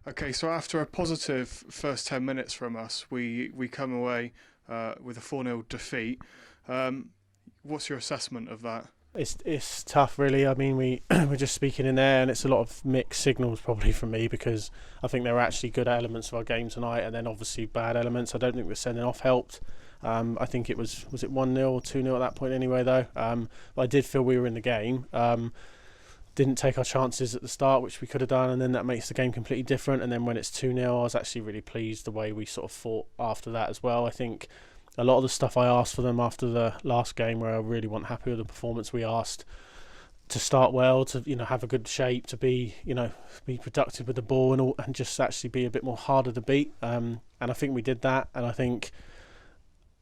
Okay, so after a positive first 10 minutes from us, we come away with a 4-0 defeat. Um, what's your assessment of that? It's tough, really. I mean, we we're just speaking in there, and it's a lot of mixed signals probably from me because I think there were actually good elements of our game tonight, and then obviously bad elements. I don't think the sending off helped. I think it was it 1-0 or 2-0 at that point anyway, though. But I did feel we were in the game. Didn't take our chances at the start, which we could have done, and then that makes the game completely different. And then when it's 2-0, I was actually really pleased the way we sort of fought after that as well. I think a lot of the stuff I asked for them after the last game, where I really wasn't happy with the performance, we asked to start well, to have a good shape, to be be productive with the ball, and just actually be a bit more harder to beat. And I think we did that, and I think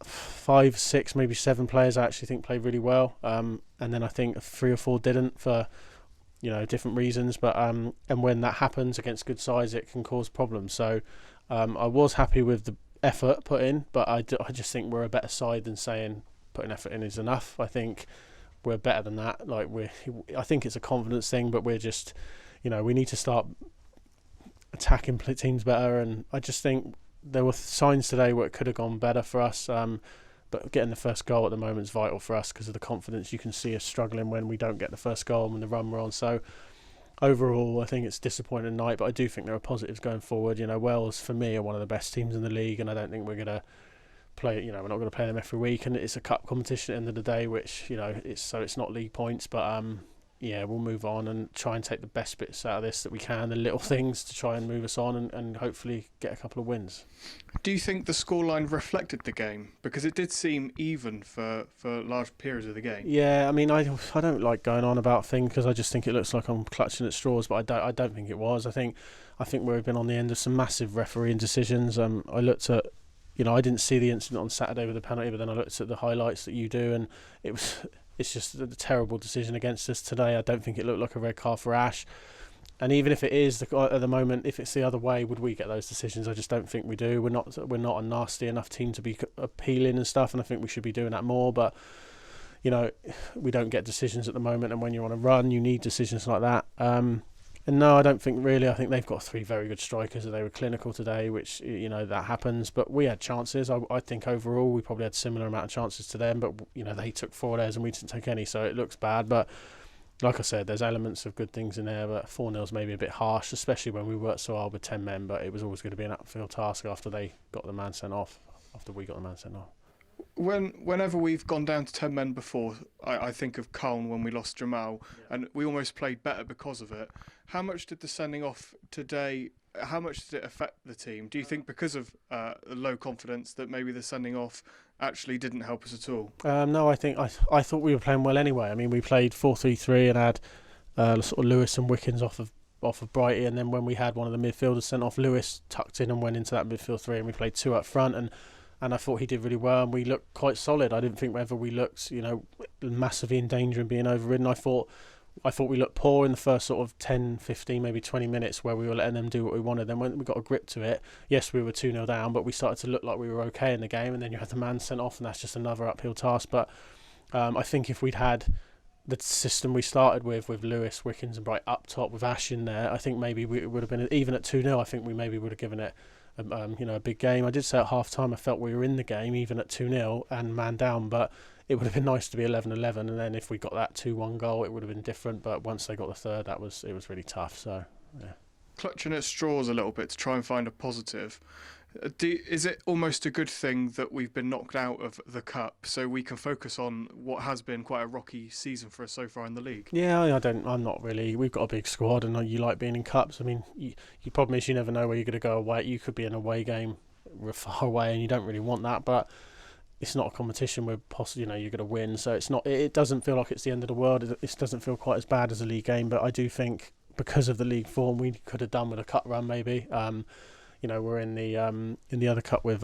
5, 6, maybe 7 players I actually think played really well. And then I think 3 or 4 didn't for different reasons, but and when that happens against good sides, it can cause problems. So I was happy with the effort put in, but I just think we're a better side than saying putting effort in is enough. I think we're better than that. I think it's a confidence thing, but we're just we need to start attacking teams better, and I just think there were signs today where it could have gone better for us. But getting the first goal at the moment is vital for us because of the confidence. You can see us struggling when we don't get the first goal and when the run we're on. So overall, I think it's disappointing tonight, but I do think there are positives going forward. Wales, for me, are one of the best teams in the league, and I don't think we're going to play, we're not going to play them every week. And it's a cup competition at the end of the day, which, it's not league points, but we'll move on and try and take the best bits out of this that we can, the little things to try and move us on and hopefully get a couple of wins. Do you think the scoreline reflected the game? Because it did seem even for large periods of the game. Yeah, I mean, I don't like going on about things because I just think it looks like I'm clutching at straws, but I don't think it was. I think we've been on the end of some massive refereeing decisions. I looked at, I didn't see the incident on Saturday with the penalty, but then I looked at the highlights that you do, and it's just a terrible decision against us today. I don't think it looked like a red card for Ash. And even if it is at the moment, if it's the other way, would we get those decisions? I just don't think we do. We're not a nasty enough team to be appealing and stuff, and I think we should be doing that more. But we don't get decisions at the moment, and when you're on a run, you need decisions like that. And no, I don't think really. I think they've got 3 very good strikers, and they were clinical today, which that happens. But we had chances. I think overall we probably had similar amount of chances to them, but they took 4 of theirs and we didn't take any, so it looks bad. But like I said, there's elements of good things in there, but 4-0 is maybe a bit harsh, especially when we worked so hard with 10 men, but it was always going to be an upfield task after we got the man sent off. Whenever we've gone down to 10 men before, I think of Colne when we lost Jamal, and we almost played better because of it. How much did the sending off today, how much did it affect the team? Do you think because of low confidence that maybe the sending off actually didn't help us at all? No, I think I thought we were playing well anyway. I mean, we played 4-3-3 and had sort of Lewis and Wickens off of Brighty, and then when we had one of the midfielders sent off, Lewis tucked in and went into that midfield 3, and we played 2 up front, and I thought he did really well, and we looked quite solid. I didn't think ever we looked massively in danger of being overridden. I thought we looked poor in the first sort of 10, 15, maybe 20 minutes where we were letting them do what we wanted. Then when we got a grip to it, yes, we were 2-0 down, but we started to look like we were okay in the game, and then you had the man sent off, and that's just another uphill task. But I think if we'd had the system we started with Lewis, Wickens and Bright up top with Ash in there, I think maybe we would have been, even at 2-0, I think we maybe would have given it a big game. I did say at half time I felt we were in the game even at 2-0 and man down, but it would have been nice to be 11-11, and then if we got that 2-1 goal it would have been different, but once they got the third, it was really tough. So yeah, Clutching at straws a little bit to try and find a positive. Is it almost a good thing that we've been knocked out of the cup so we can focus on what has been quite a rocky season for us so far in the league? Yeah, I'm not really. We've got a big squad, and you like being in cups. I mean, your problem is you never know where you're going to go away. You could be an away game far away, and you don't really want that. But it's not a competition where possibly you're going to win. So it's not. It doesn't feel like it's the end of the world. It doesn't feel quite as bad as a league game. But I do think because of the league form, we could have done with a cup run maybe. We're in the other cup with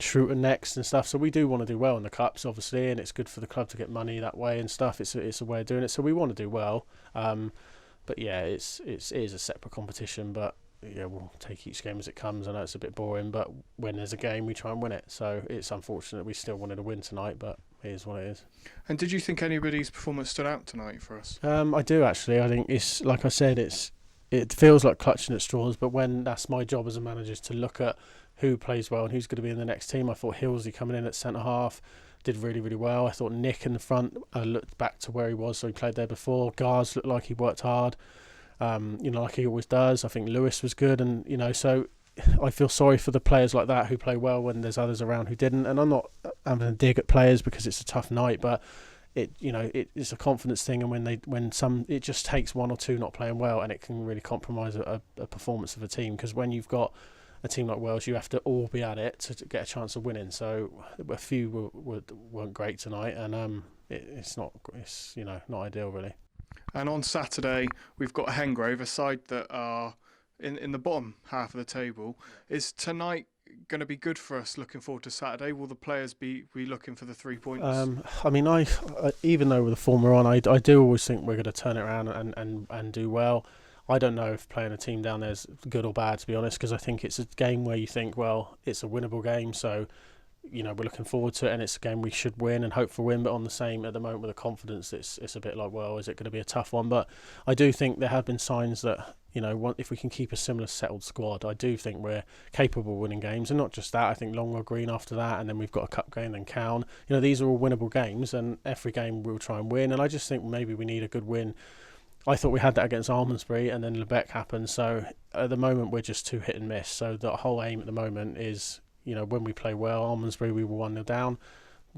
Shruton next and stuff, so we do want to do well in the cups, obviously, and it's good for the club to get money that way and stuff. It's a way of doing it, so we want to do well. But yeah, it is a separate competition, but yeah, we'll take each game as it comes. I know it's a bit boring, but when there's a game, we try and win it. So it's unfortunate we still wanted to win tonight, but it is what it is. And did you think anybody's performance stood out tonight for us? I do actually. I think it's like I said, it feels like clutching at straws, but when that's my job as a manager is to look at who plays well and who's going to be in the next team. I thought Hillsley coming in at centre half did really, really well. I thought Nick in the front looked back to where he was, so he played there before. Gars looked like he worked hard, like he always does. I think Lewis was good, and so I feel sorry for the players like that who play well when there's others around who didn't. And I'm not having a dig at players because it's a tough night, but it's a confidence thing, and it just takes one or two not playing well, and it can really compromise a performance of a team. Because when you've got a team like Wales, you have to all be at it to get a chance of winning. So a few weren't great tonight, and it's not ideal really. And on Saturday we've got Hengrove, a side that are in the bottom half of the table. Is tonight going to be good for us? Looking forward to Saturday. Will the players be looking for the 3 points? I even though with the form we're on, I do always think we're going to turn it around and do well. I don't know if playing a team down there is good or bad, to be honest, because I think it's a game where you think, well, it's a winnable game, so we're looking forward to it, and it's a game we should win and hope for win. But on the same, at the moment with the confidence, it's a bit like, well, is it going to be a tough one? But I do think there have been signs that if we can keep a similar settled squad, I do think we're capable of winning games. And not just that, I think Longwell Green after that, and then we've got a cup game, then Cowan. These are all winnable games, and every game we'll try and win. And I just think maybe we need a good win. I thought we had that against Almondsbury, and then Lebec happened. So at the moment, we're just too hit and miss. So the whole aim at the moment is, when we play well, Almondsbury we were 1-0 down.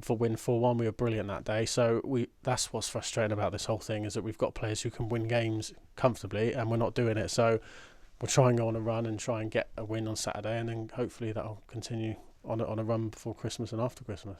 For win 4-1, we were brilliant that day. So that's what's frustrating about this whole thing, is that we've got players who can win games comfortably, and we're not doing it. So we'll try and go on a run and try and get a win on Saturday, and then hopefully that'll continue on a run before Christmas and after Christmas.